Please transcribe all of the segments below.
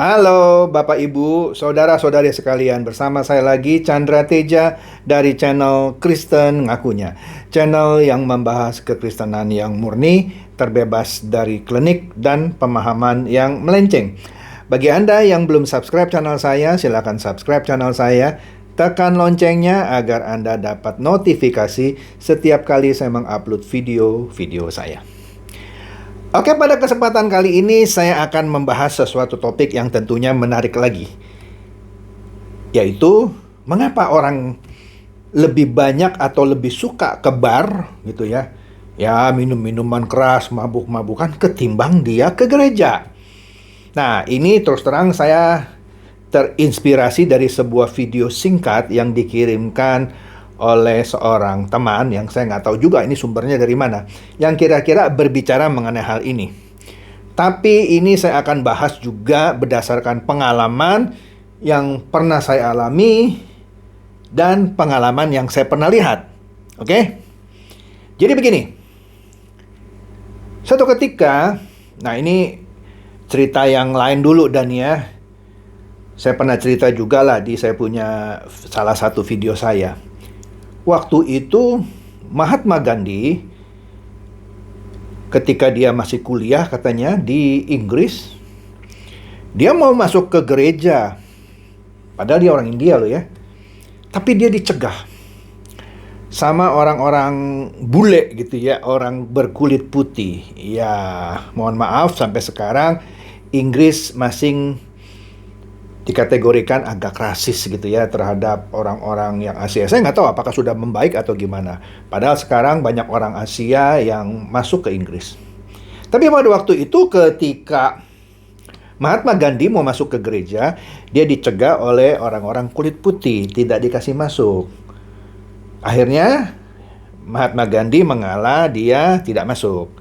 Halo Bapak Ibu, saudara-saudari sekalian, bersama saya lagi Chandra Teja dari channel Kristen Ngakunya. Channel yang membahas kekristenan yang murni, terbebas dari klinik dan pemahaman yang melenceng. Bagi Anda yang belum subscribe channel saya, silakan subscribe channel saya. Tekan loncengnya agar Anda dapat notifikasi setiap kali saya mengupload video-video saya. Oke, pada kesempatan kali ini saya akan membahas sesuatu topik yang tentunya menarik lagi, yaitu mengapa orang lebih banyak atau lebih suka ke bar gitu ya, minum minuman keras, mabuk-mabukan ketimbang dia ke gereja. Nah, ini terus terang saya terinspirasi dari sebuah video singkat yang dikirimkan oleh seorang teman yang saya nggak tahu juga ini sumbernya dari mana, yang kira-kira berbicara mengenai hal ini. Tapi ini saya akan bahas juga berdasarkan pengalaman yang pernah saya alami dan pengalaman yang saya pernah lihat. Oke? Jadi begini. Suatu ketika, nah ini cerita yang lain dulu dan ya. Saya pernah cerita juga lah di saya punya salah satu video saya. Waktu itu Mahatma Gandhi ketika dia masih kuliah katanya di Inggris, dia mau masuk ke gereja. Padahal dia orang India loh ya. Tapi dia dicegah sama orang-orang bule gitu ya, orang berkulit putih. Ya, mohon maaf sampai sekarang Inggris masih dikategorikan agak rasis gitu ya terhadap orang-orang yang Asia. Saya nggak tahu apakah sudah membaik atau gimana. Padahal sekarang banyak orang Asia yang masuk ke Inggris. Tapi pada waktu itu ketika Mahatma Gandhi mau masuk ke gereja, dia dicegah oleh orang-orang kulit putih, tidak dikasih masuk. Akhirnya Mahatma Gandhi mengalah, dia tidak masuk.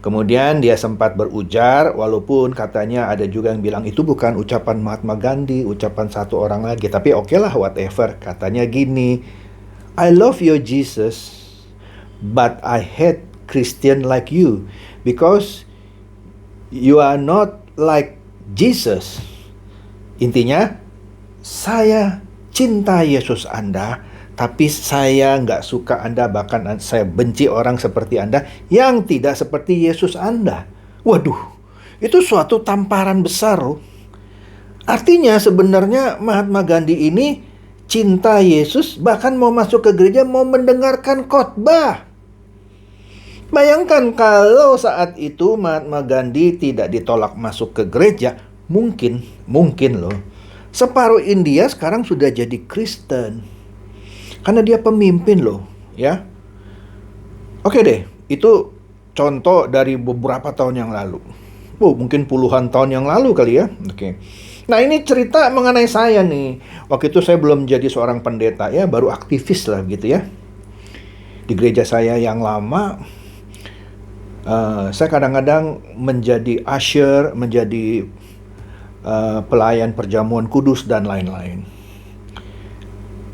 Kemudian dia sempat berujar, walaupun katanya ada juga yang bilang itu bukan ucapan Mahatma Gandhi, ucapan satu orang lagi. Tapi oke lah, whatever. Katanya gini, I love you Jesus, but I hate Christian like you, because you are not like Jesus. Intinya, saya cinta Yesus Anda, tapi saya nggak suka Anda, bahkan saya benci orang seperti Anda yang tidak seperti Yesus Anda. Waduh, itu suatu tamparan besar loh. Artinya sebenarnya Mahatma Gandhi ini cinta Yesus, bahkan mau masuk ke gereja, mau mendengarkan khotbah. Bayangkan kalau saat itu Mahatma Gandhi tidak ditolak masuk ke gereja, mungkin loh, separuh India sekarang sudah jadi Kristen. Karena dia pemimpin loh, ya. Oke deh, itu contoh dari beberapa tahun yang lalu. Mungkin puluhan tahun yang lalu kali ya. Oke. Nah, ini cerita mengenai saya nih. Waktu itu saya belum jadi seorang pendeta ya, baru aktivis lah gitu ya. Di gereja saya yang lama, saya kadang-kadang menjadi usher, menjadi pelayan perjamuan kudus dan lain-lain.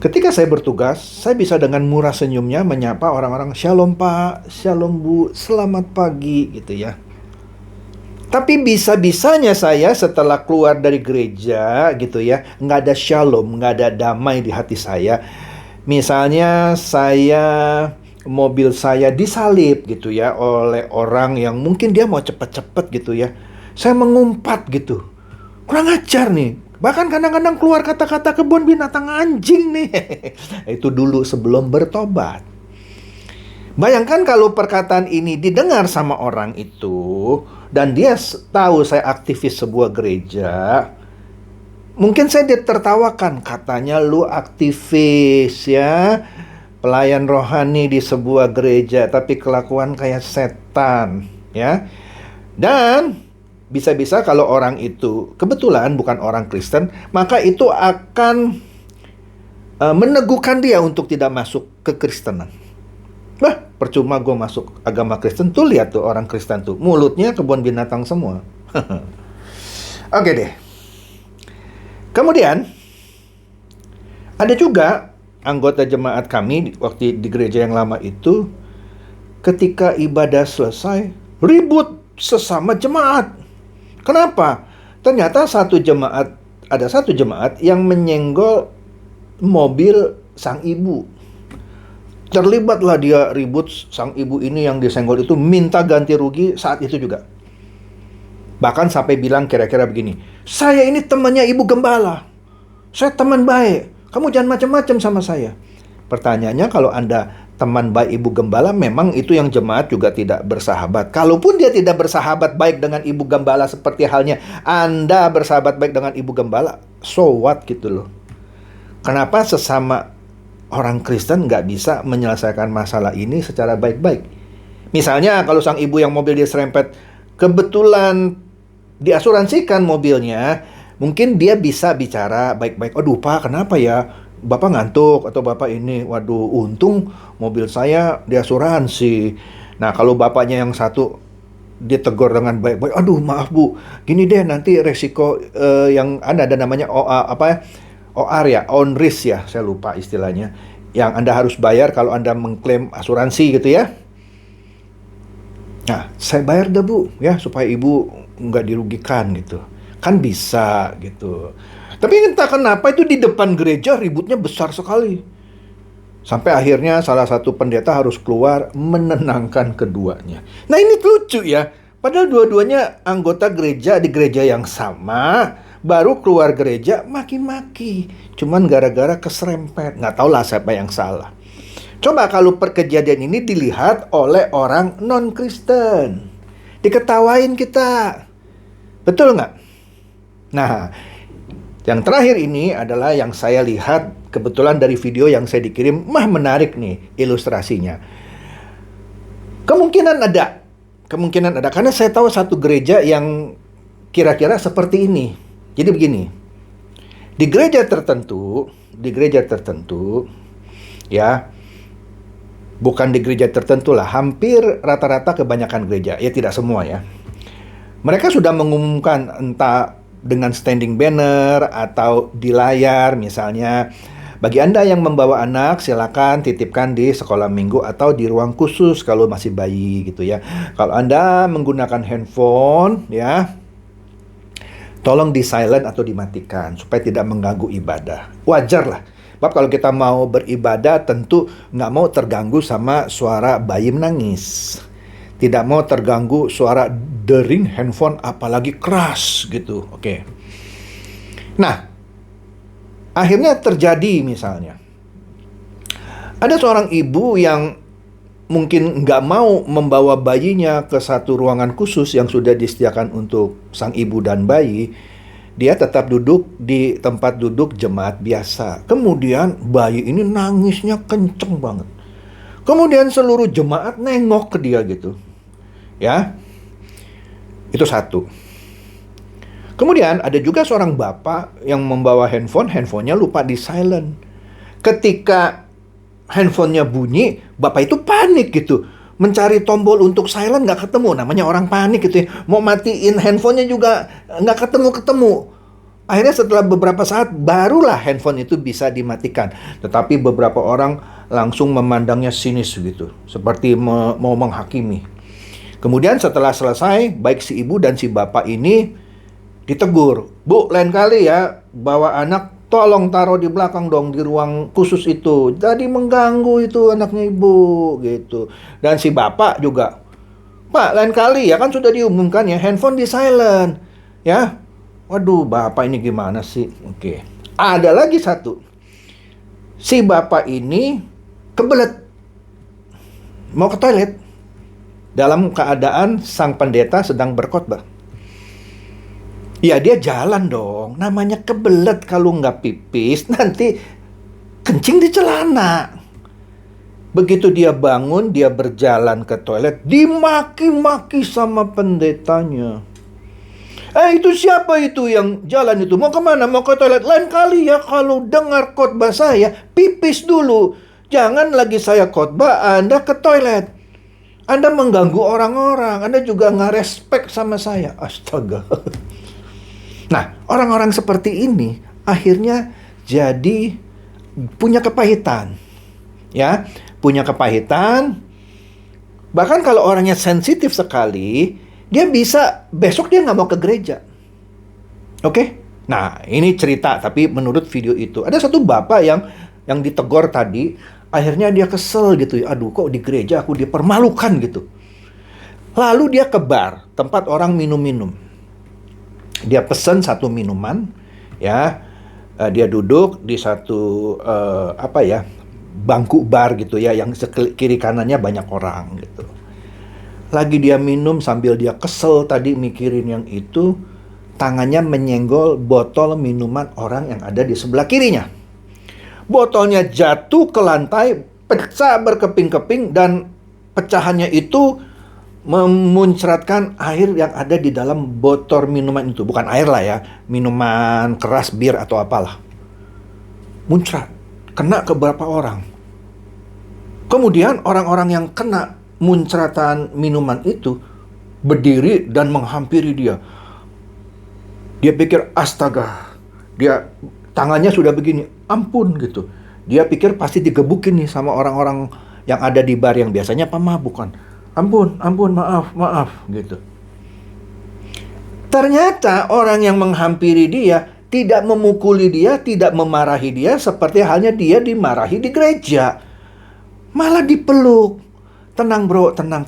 Ketika saya bertugas, saya bisa dengan murah senyumnya menyapa orang-orang, "Shalom Pak, Shalom Bu, selamat pagi," gitu ya. Tapi bisa-bisanya saya setelah keluar dari gereja gitu ya, nggak ada shalom, nggak ada damai di hati saya. Misalnya mobil saya disalip gitu ya oleh orang yang mungkin dia mau cepet-cepet gitu ya. Saya mengumpat gitu. Kurang ajar nih. Bahkan kadang-kadang keluar kata-kata kebun binatang anjing nih. Itu dulu sebelum bertobat. Bayangkan kalau perkataan ini didengar sama orang itu, dan dia tahu saya aktivis sebuah gereja, mungkin saya ditertawakan. Katanya lu aktivis ya, pelayan rohani di sebuah gereja, tapi kelakuan kayak setan ya. Dan bisa-bisa kalau orang itu kebetulan bukan orang Kristen, maka itu akan meneguhkan dia untuk tidak masuk ke Kristenan. Percuma gue masuk agama Kristen, tuh lihat tuh orang Kristen tuh, mulutnya kebun binatang semua. Oke deh. Kemudian, ada juga anggota jemaat kami waktu di gereja yang lama itu, ketika ibadah selesai, ribut sesama jemaat. Kenapa? Ternyata ada satu jemaat yang menyenggol mobil sang ibu. Terlibatlah dia ribut, sang ibu ini yang disenggol itu minta ganti rugi saat itu juga. Bahkan sampai bilang kira-kira begini, "Saya ini temannya ibu gembala. Saya teman baik. Kamu jangan macam-macam sama saya." Pertanyaannya, kalau Anda teman baik ibu gembala, memang itu yang jemaat juga tidak bersahabat. Kalaupun dia tidak bersahabat baik dengan ibu gembala seperti halnya Anda bersahabat baik dengan ibu gembala, so what gitu loh. Kenapa sesama orang Kristen nggak bisa menyelesaikan masalah ini secara baik-baik? Misalnya kalau sang ibu yang mobil dia serempet, kebetulan diasuransikan mobilnya, mungkin dia bisa bicara baik-baik. "Aduh Pak, kenapa ya? Bapak ngantuk atau Bapak ini, waduh untung mobil saya diasuransi." Nah kalau bapaknya yang satu ditegur dengan baik-baik, "Aduh maaf Bu, gini deh nanti resiko yang ada namanya OR ya, on risk ya, saya lupa istilahnya, yang Anda harus bayar kalau Anda mengklaim asuransi gitu ya. Nah, saya bayar dah Bu, ya supaya Ibu nggak dirugikan gitu." Kan bisa gitu. Tapi entah kenapa itu di depan gereja ributnya besar sekali. Sampai akhirnya salah satu pendeta harus keluar menenangkan keduanya. Nah ini lucu ya. Padahal dua-duanya anggota gereja di gereja yang sama, baru keluar gereja maki-maki. Cuman gara-gara keserempet. Nggak tahulah siapa yang salah. Coba kalau kejadian ini dilihat oleh orang non-Kristen. Diketawain kita. Betul nggak? Nah, yang terakhir ini adalah yang saya lihat kebetulan dari video yang saya dikirim. Menarik nih ilustrasinya. Kemungkinan ada karena saya tahu satu gereja yang kira-kira seperti ini. Jadi begini, di gereja tertentu ya, bukan di gereja tertentu lah, hampir rata-rata kebanyakan gereja, ya tidak semua ya, mereka sudah mengumumkan entah dengan standing banner atau di layar misalnya, bagi Anda yang membawa anak silakan titipkan di sekolah minggu atau di ruang khusus kalau masih bayi gitu ya. Kalau Anda menggunakan handphone ya, tolong di silent atau dimatikan supaya tidak mengganggu ibadah. Wajar lah. Sebab kalau kita mau beribadah tentu nggak mau terganggu sama suara bayi menangis. Tidak mau terganggu suara dering handphone apalagi keras gitu. Oke. Nah, akhirnya terjadi misalnya. Ada seorang ibu yang mungkin nggak mau membawa bayinya ke satu ruangan khusus yang sudah disediakan untuk sang ibu dan bayi. Dia tetap duduk di tempat duduk jemaat biasa. Kemudian bayi ini nangisnya kenceng banget. Kemudian seluruh jemaat nengok ke dia gitu. Ya, itu satu. Kemudian ada juga seorang bapak yang membawa handphonenya lupa di silent. Ketika handphonenya bunyi, bapak itu panik gitu. Mencari tombol untuk silent nggak ketemu. Namanya orang panik gitu ya. Mau matiin handphonenya juga nggak ketemu. Akhirnya setelah beberapa saat barulah handphone itu bisa dimatikan. Tetapi beberapa orang langsung memandangnya sinis gitu. Seperti mau menghakimi. Kemudian setelah selesai, baik si ibu dan si bapak ini ditegur. "Bu, lain kali ya bawa anak tolong taruh di belakang dong di ruang khusus itu. Jadi mengganggu itu anaknya ibu," gitu. Dan si bapak juga, "Pak, lain kali ya kan sudah diumumkan ya handphone di silent." Ya. Waduh, bapak ini gimana sih? Oke. Ada lagi satu. Si bapak ini kebelet mau ke toilet. Dalam keadaan sang pendeta sedang berkhotbah. Ya dia jalan dong. Namanya kebelet kalau nggak pipis nanti kencing di celana. Begitu dia bangun, dia berjalan ke toilet, dimaki-maki sama pendetanya. Itu siapa itu yang jalan itu? Mau kemana? Mau ke toilet? Lain kali ya kalau dengar khotbah saya, pipis dulu. Jangan lagi saya khotbah, Anda ke toilet. Anda mengganggu orang-orang. Anda juga nggak respect sama saya. Astaga. Nah, orang-orang seperti ini akhirnya jadi punya kepahitan. Ya, punya kepahitan. Bahkan kalau orangnya sensitif sekali, dia bisa besok dia nggak mau ke gereja. Oke? Nah, ini cerita, tapi menurut video itu ada satu bapak yang ditegur tadi, akhirnya dia kesel gitu. Aduh, kok di gereja aku dipermalukan gitu. Lalu dia ke bar, tempat orang minum-minum. Dia pesen satu minuman, ya. Dia duduk di satu bangku bar gitu ya, yang kiri kanannya banyak orang gitu. Lagi dia minum sambil dia kesel tadi mikirin yang itu, tangannya menyenggol botol minuman orang yang ada di sebelah kirinya. Botolnya jatuh ke lantai, pecah berkeping-keping, dan pecahannya itu memuncratkan air yang ada di dalam botol minuman itu. Bukan air lah ya, minuman keras, bir atau apalah. Muncrat, kena ke beberapa orang. Kemudian orang-orang yang kena muncratan minuman itu berdiri dan menghampiri dia. Dia pikir, astaga, dia tangannya sudah begini, ampun gitu. Dia pikir pasti digebukin nih sama orang-orang yang ada di bar yang biasanya pemabuk kan. Ampun, maaf gitu. Ternyata orang yang menghampiri dia tidak memukuli dia, tidak memarahi dia seperti halnya dia dimarahi di gereja. Malah dipeluk. Tenang bro, tenang.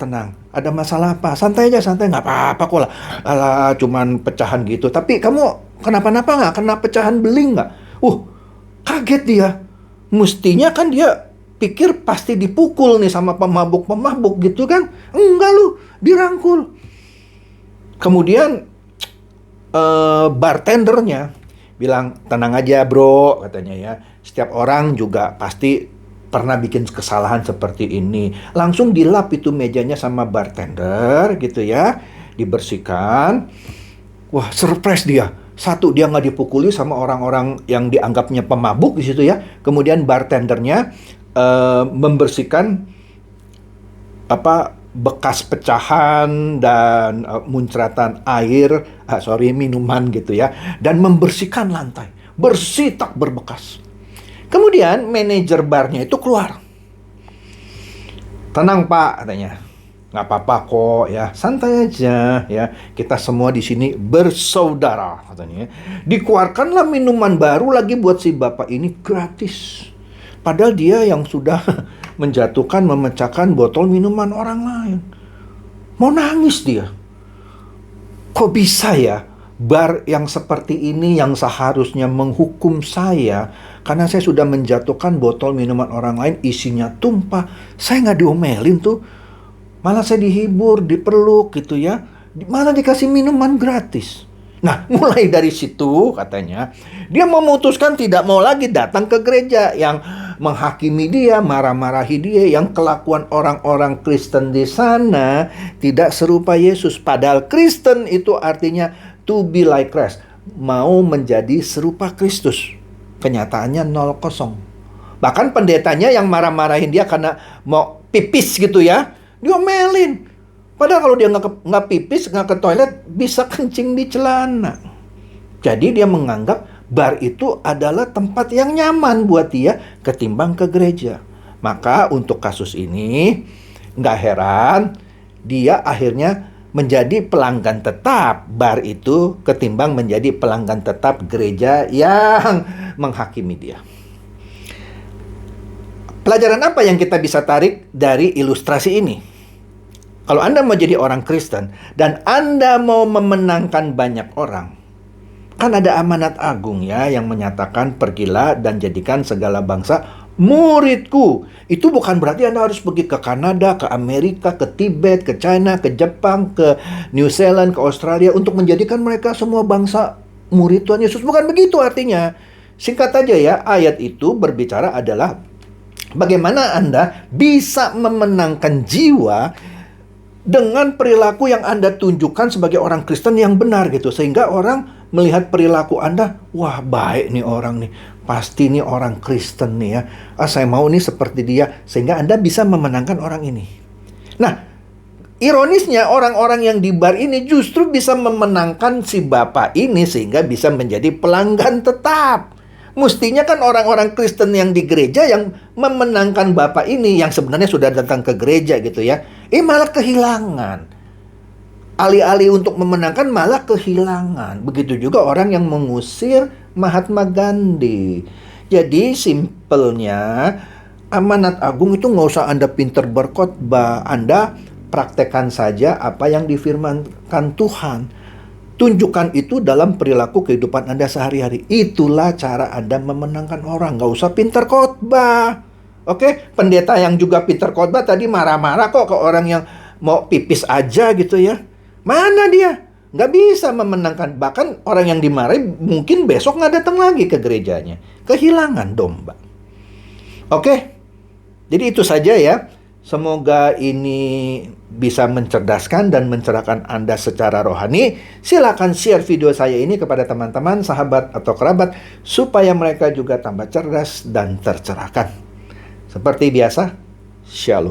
Ada masalah apa? Santai aja, nggak apa-apa kok lah. Alah, cuman pecahan gitu. Tapi kamu kenapa-napa nggak? Kena pecahan beling nggak? Kaget dia. Mestinya kan dia pikir pasti dipukul nih sama pemabuk gitu kan. Enggak lu, dirangkul. Kemudian bartendernya bilang, tenang aja bro, katanya ya. Setiap orang juga pasti pernah bikin kesalahan seperti ini. Langsung dilap itu mejanya sama bartender gitu ya. Dibersihkan. Wah, surprise dia. Satu, dia nggak dipukuli sama orang-orang yang dianggapnya pemabuk di situ ya. Kemudian bartendernya membersihkan bekas pecahan dan muncratan air, minuman gitu ya, dan membersihkan lantai, bersih tak berbekas. Kemudian manajer barnya itu keluar. Tenang pak, katanya, nggak apa-apa kok ya, santai aja ya, kita semua di sini bersaudara, katanya. Dikeluarkanlah minuman baru lagi buat si bapak ini gratis. Padahal dia yang sudah menjatuhkan, memecahkan botol minuman orang lain. Mau nangis dia. Kok bisa ya bar yang seperti ini yang seharusnya menghukum saya karena saya sudah menjatuhkan botol minuman orang lain, isinya tumpah. Saya nggak diomelin tuh. Malah saya dihibur, dipeluk gitu ya. Malah dikasih minuman gratis. Nah, mulai dari situ katanya, dia memutuskan tidak mau lagi datang ke gereja yang menghakimi dia, marah-marahi dia, yang kelakuan orang-orang Kristen di sana tidak serupa Yesus. Padahal Kristen itu artinya to be like Christ, mau menjadi serupa Kristus. Kenyataannya 0-0. Bahkan pendetanya yang marah-marahin dia karena mau pipis gitu ya, diomelin. Padahal kalau dia nggak pipis, nggak ke toilet, bisa kencing di celana. Jadi dia menganggap bar itu adalah tempat yang nyaman buat dia ketimbang ke gereja. Maka untuk kasus ini, nggak heran dia akhirnya menjadi pelanggan tetap bar itu ketimbang menjadi pelanggan tetap gereja yang menghakimi dia. Pelajaran apa yang kita bisa tarik dari ilustrasi ini? Kalau Anda mau jadi orang Kristen dan Anda mau memenangkan banyak orang, kan ada amanat agung ya yang menyatakan pergilah dan jadikan segala bangsa muridku. Itu bukan berarti Anda harus pergi ke Kanada, ke Amerika, ke Tibet, ke China, ke Jepang, ke New Zealand, ke Australia untuk menjadikan mereka semua bangsa murid Tuhan Yesus. Bukan begitu artinya. Singkat aja ya, ayat itu berbicara adalah bagaimana Anda bisa memenangkan jiwa dengan perilaku yang Anda tunjukkan sebagai orang Kristen yang benar gitu. Sehingga orang melihat perilaku Anda, wah baik nih orang nih. Pasti nih orang Kristen nih ya. Saya mau nih seperti dia. Sehingga Anda bisa memenangkan orang ini. Nah, ironisnya orang-orang yang di bar ini justru bisa memenangkan si bapak ini sehingga bisa menjadi pelanggan tetap. Mestinya kan orang-orang Kristen yang di gereja yang memenangkan bapak ini yang sebenarnya sudah datang ke gereja gitu ya. Malah kehilangan. Alih-alih untuk memenangkan malah kehilangan. Begitu juga orang yang mengusir Mahatma Gandhi. Jadi simpelnya amanat agung itu nggak usah Anda pinter berkhotbah. Anda praktekkan saja apa yang difirmankan Tuhan. Tunjukkan itu dalam perilaku kehidupan Anda sehari-hari. Itulah cara Anda memenangkan orang. Nggak usah pinter khotbah. Oke, pendeta yang juga pinter khotbah tadi marah-marah kok ke orang yang mau pipis aja gitu ya. Mana dia? Nggak bisa memenangkan. Bahkan orang yang dimarahi mungkin besok nggak datang lagi ke gerejanya. Kehilangan domba. Oke, jadi itu saja ya. Semoga ini bisa mencerdaskan dan mencerahkan Anda secara rohani. Silakan share video saya ini kepada teman-teman, sahabat, atau kerabat supaya mereka juga tambah cerdas dan tercerahkan. Seperti biasa, Shalom.